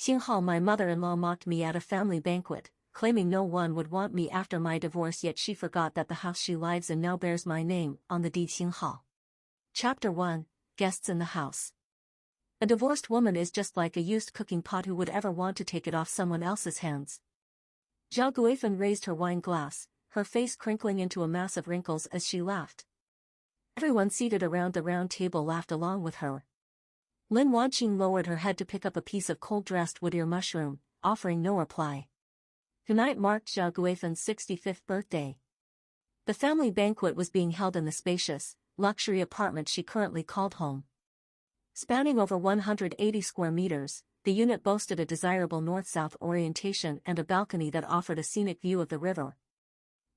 Xinghao, my mother-in-law mocked me at a family banquet, claiming no one would want me after my divorce, yet she forgot that the house she lives in now bears my name on the deed. Xinghao. Chapter 1, Guests in the House. A divorced woman is just like a used cooking pot. Who would ever want to take it off someone else's hands? Zhao Guifan raised her wine glass, her face crinkling into a mass of wrinkles as she laughed. Everyone seated around the round table laughed along with her. Lin Wanqing lowered her head to pick up a piece of cold-dressed wood ear mushroom, offering no reply. Tonight marked Zhao Guifan's 65th birthday. The family banquet was being held in the spacious, luxury apartment she currently called home. Spanning over 180 square meters, the unit boasted a desirable north-south orientation and a balcony that offered a scenic view of the river.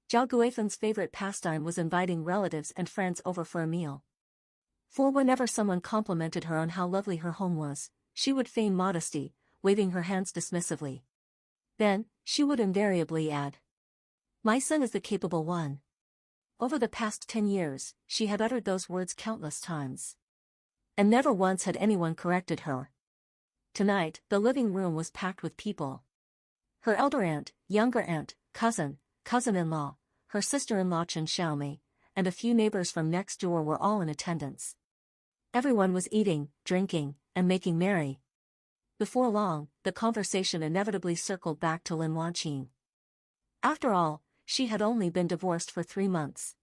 Zhao Guifan's favorite pastime was inviting relatives and friends over for a meal. For whenever someone complimented her on how lovely her home was, she would feign modesty, waving her hands dismissively. Then, she would invariably add, "My son is the capable one." Over the past 10 years, she had uttered those words countless times. And never once had anyone corrected her. Tonight, the living room was packed with people. Her elder aunt, younger aunt, cousin, cousin-in-law, her sister-in-law Chen Xiaomei, and a few neighbors from next door were all in attendance. Everyone was eating, drinking, and making merry. Before long, the conversation inevitably circled back to Lin Wanqing. After all, she had only been divorced for 3 months.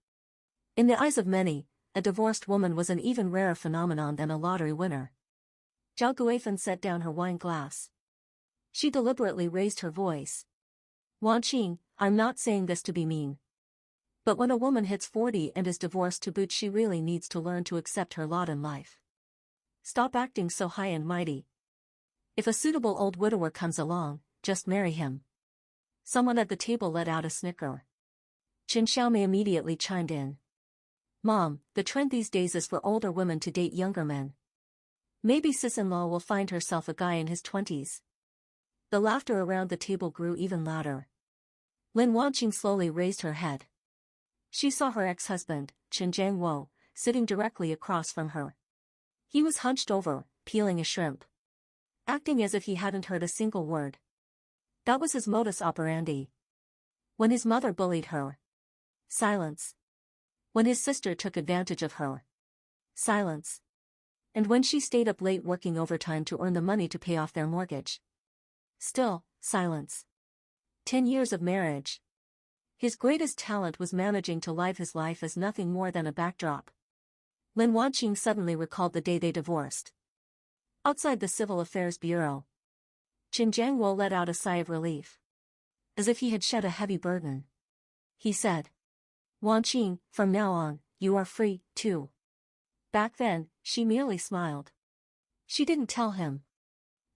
In the eyes of many, a divorced woman was an even rarer phenomenon than a lottery winner. Zhao Guifan set down her wine glass. She deliberately raised her voice. "Wanqing, I'm not saying this to be mean. But when a woman hits 40 and is divorced to boot, she really needs to learn to accept her lot in life. Stop acting so high and mighty. If a suitable old widower comes along, just marry him." Someone at the table let out a snicker. Chen Xiaomei immediately chimed in. "Mom, the trend these days is for older women to date younger men. Maybe sis-in-law will find herself a guy in his 20s. The laughter around the table grew even louder. Lin Wanqing slowly raised her head. She saw her ex-husband, Chen Jiangwo, sitting directly across from her. He was hunched over, peeling a shrimp. Acting as if he hadn't heard a single word. That was his modus operandi. When his mother bullied her. Silence. When his sister took advantage of her. Silence. And when she stayed up late working overtime to earn the money to pay off their mortgage. Still, silence. 10 years of marriage. His greatest talent was managing to live his life as nothing more than a backdrop. Lin Wanqing suddenly recalled the day they divorced. Outside the Civil Affairs Bureau. Chen Jiangwo let out a sigh of relief. As if he had shed a heavy burden. He said, "Wanqing, from now on, you are free, too." Back then, she merely smiled. She didn't tell him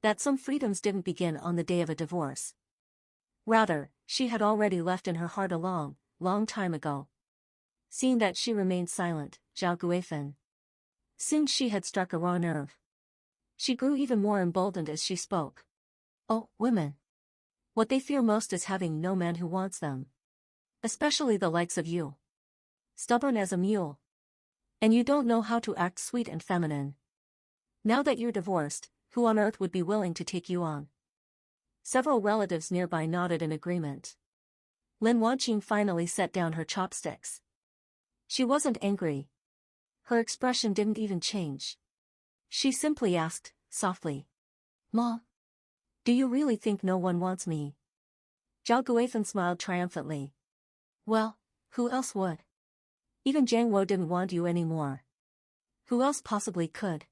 that some freedoms didn't begin on the day of a divorce. Rather, she had already left in her heart a long, long time ago. Seeing that she remained silent, Zhao Guifan. Since she had struck a raw nerve. She grew even more emboldened as she spoke. "Oh, women. What they fear most is having no man who wants them. Especially the likes of you. Stubborn as a mule. And you don't know how to act sweet and feminine. Now that you're divorced, who on earth would be willing to take you on?" Several relatives nearby nodded in agreement. Lin Wanqing finally set down her chopsticks. She wasn't angry. Her expression didn't even change. She simply asked, softly, "Ma, do you really think no one wants me?" Zhao Guifan smiled triumphantly. "Well, who else would? Even Jiangwo didn't want you anymore. Who else possibly could?"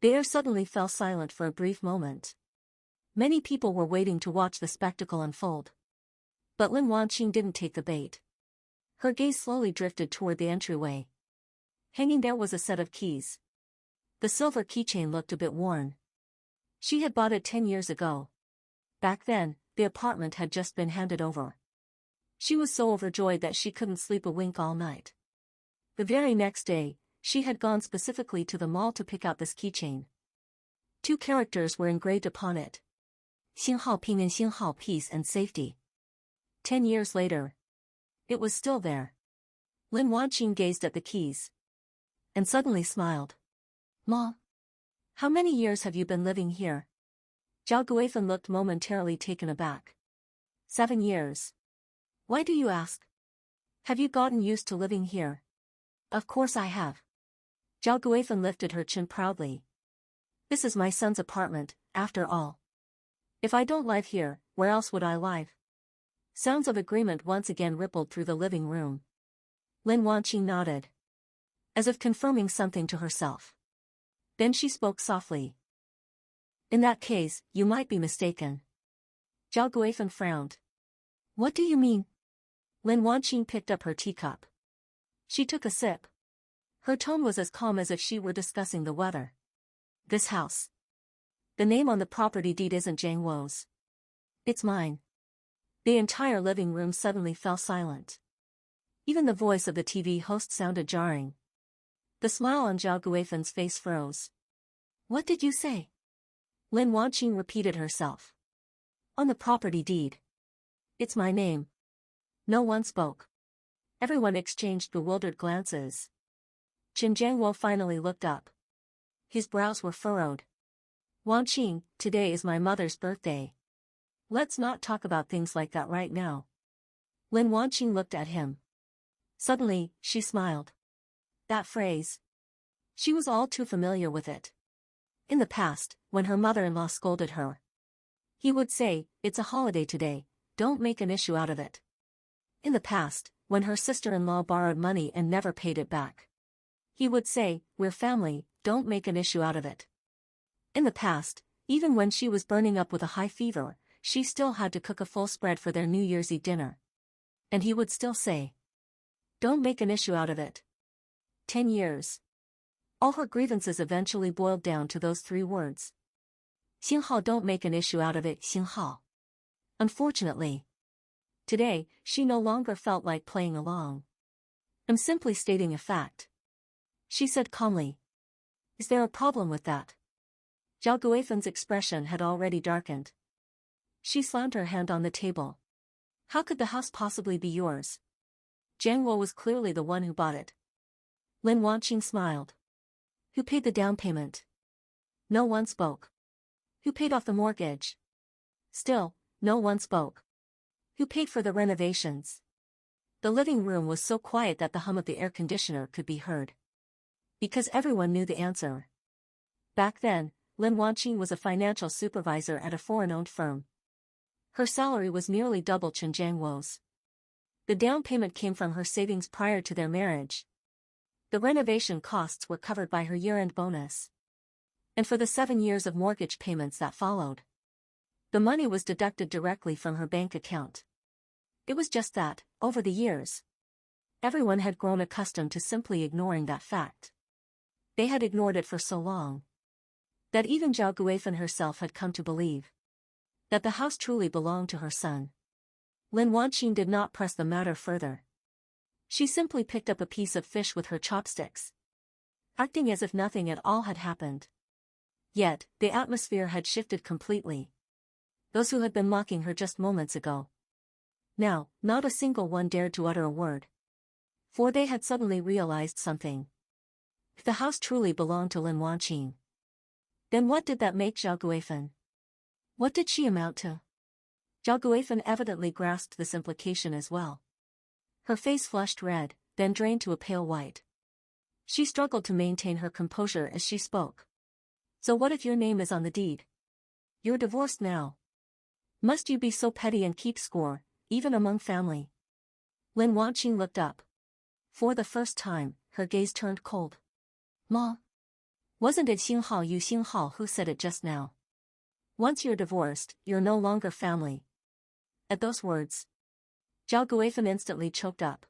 The air suddenly fell silent for a brief moment. Many people were waiting to watch the spectacle unfold. But Lin Wanqing didn't take the bait. Her gaze slowly drifted toward the entryway. Hanging there was a set of keys. The silver keychain looked a bit worn. She had bought it 10 years ago. Back then, the apartment had just been handed over. She was so overjoyed that she couldn't sleep a wink all night. The very next day, she had gone specifically to the mall to pick out this keychain. 2 characters were engraved upon it. 星号平安星号 peace and safety. 10 years later. It was still there. Lin Wanqing gazed at the keys. And suddenly smiled. "Ma, how many years have you been living here?" Zhao Guifan looked momentarily taken aback. 7 years. Why do you ask? Have you gotten used to living here? Of course I have. Zhao Guifan lifted her chin proudly. This is my son's apartment, after all. If I don't live here, where else would I live? Sounds of agreement once again rippled through the living room. Lin Wanqing nodded, as if confirming something to herself. Then she spoke softly. In that case, you might be mistaken. Zhao Guifan frowned. What do you mean? Lin Wanqing picked up her teacup. She took a sip. Her tone was as calm as if she were discussing the weather. This house. The name on the property deed isn't Zhang Wo's. It's mine. The entire living room suddenly fell silent. Even the voice of the TV host sounded jarring. The smile on Zhao Guifan's face froze. What did you say? Lin Wanqing repeated herself. On the property deed. It's my name. No one spoke. Everyone exchanged bewildered glances. Qin Jiangwo finally looked up. His brows were furrowed. Wanqing, today is my mother's birthday. Let's not talk about things like that right now. Lin Wanqing looked at him. Suddenly, she smiled. That phrase. She was all too familiar with it. In the past, when her mother-in-law scolded her, he would say, it's a holiday today, don't make an issue out of it. In the past, when her sister-in-law borrowed money and never paid it back, he would say, we're family, don't make an issue out of it. In the past, even when she was burning up with a high fever, she still had to cook a full spread for their New Year's Eve dinner. And he would still say, don't make an issue out of it. 10 years. All her grievances eventually boiled down to those 3 words. Xinghao, don't make an issue out of it, Xinghao. Unfortunately, today, she no longer felt like playing along. I'm simply stating a fact. She said calmly. Is there a problem with that? Zhao Guifan's expression had already darkened. She slammed her hand on the table. How could the house possibly be yours? Jiang Wo was clearly the one who bought it. Lin Wanqing smiled. Who paid the down payment? No one spoke. Who paid off the mortgage? Still, no one spoke. Who paid for the renovations? The living room was so quiet that the hum of the air conditioner could be heard. Because everyone knew the answer. Back then, Lin Wanqing was a financial supervisor at a foreign-owned firm. Her salary was nearly double Chen Jiangwo's. The down payment came from her savings prior to their marriage. The renovation costs were covered by her year-end bonus. And for the 7 years of mortgage payments that followed, the money was deducted directly from her bank account. It was just that, over the years, everyone had grown accustomed to simply ignoring that fact. They had ignored it for so long that even Zhao Guifan herself had come to believe that the house truly belonged to her son. Lin Wanqing did not press the matter further. She simply picked up a piece of fish with her chopsticks, acting as if nothing at all had happened. Yet, the atmosphere had shifted completely. Those who had been mocking her just moments ago, now, not a single one dared to utter a word. For they had suddenly realized something. If the house truly belonged to Lin Wanqing, then what did that make Zhao Guifan? What did she amount to? Zhao Guifan evidently grasped this implication as well. Her face flushed red, then drained to a pale white. She struggled to maintain her composure as she spoke. So what if your name is on the deed? You're divorced now. Must you be so petty and keep score, even among family? Lin Wanqing looked up. For the first time, her gaze turned cold. Ma? Wasn't it Xinghao who said it just now? Once you're divorced, you're no longer family. At those words, Zhao Guifan instantly choked up.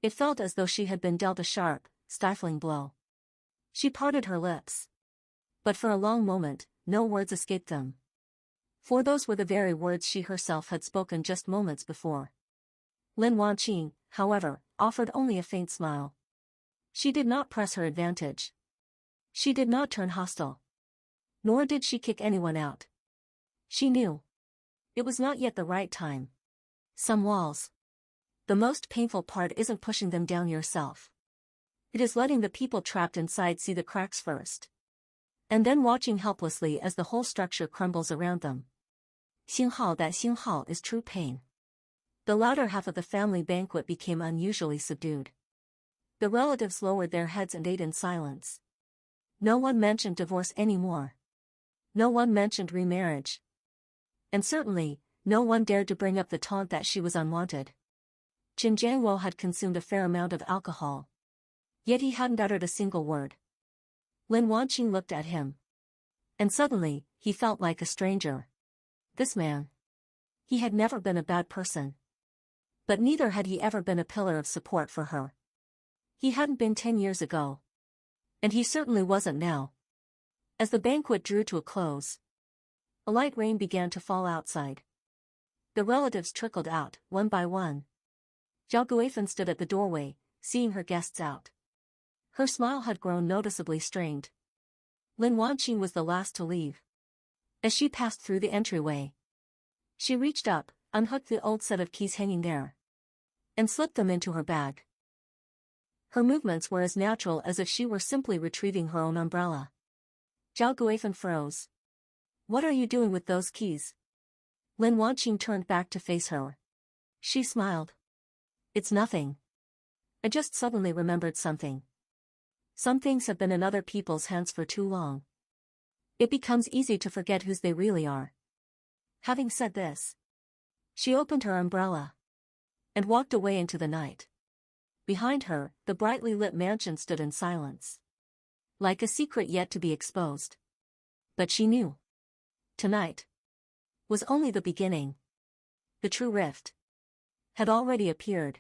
It felt as though she had been dealt a sharp, stifling blow. She parted her lips. But for a long moment, no words escaped them. For those were the very words she herself had spoken just moments before. Lin Wanqing, however, offered only a faint smile. She did not press her advantage. She did not turn hostile. Nor did she kick anyone out. She knew. It was not yet the right time. Some walls. The most painful part isn't pushing them down yourself. It is letting the people trapped inside see the cracks first. and then watching helplessly as the whole structure crumbles around them. 星号, that 星号 is true pain. The latter half of the family banquet became unusually subdued. The relatives lowered their heads and ate in silence. No one mentioned divorce anymore. No one mentioned remarriage. And certainly, no one dared to bring up the taunt that she was unwanted. Jin Jianguo had consumed a fair amount of alcohol. Yet he hadn't uttered a single word. Lin Wanqing looked at him. And suddenly, he felt like a stranger. This man. He had never been a bad person. But neither had he ever been a pillar of support for her. He hadn't been 10 years ago. And he certainly wasn't now. As the banquet drew to a close, a light rain began to fall outside. The relatives trickled out, one by one. Zhao Guifan stood at the doorway, seeing her guests out. Her smile had grown noticeably strained. Lin Wanqing was the last to leave. As she passed through the entryway, she reached up, unhooked the old set of keys hanging there, and slipped them into her bag. Her movements were as natural as if she were simply retrieving her own umbrella. Zhao Guifan froze. What are you doing with those keys? Lin Wanqing turned back to face her. She smiled. It's nothing. I just suddenly remembered something. Some things have been in other people's hands for too long. It becomes easy to forget whose they really are. Having said this, she opened her umbrella and walked away into the night. Behind her, the brightly lit mansion stood in silence, like a secret yet to be exposed. But she knew. Tonight was only the beginning. The true rift had already appeared.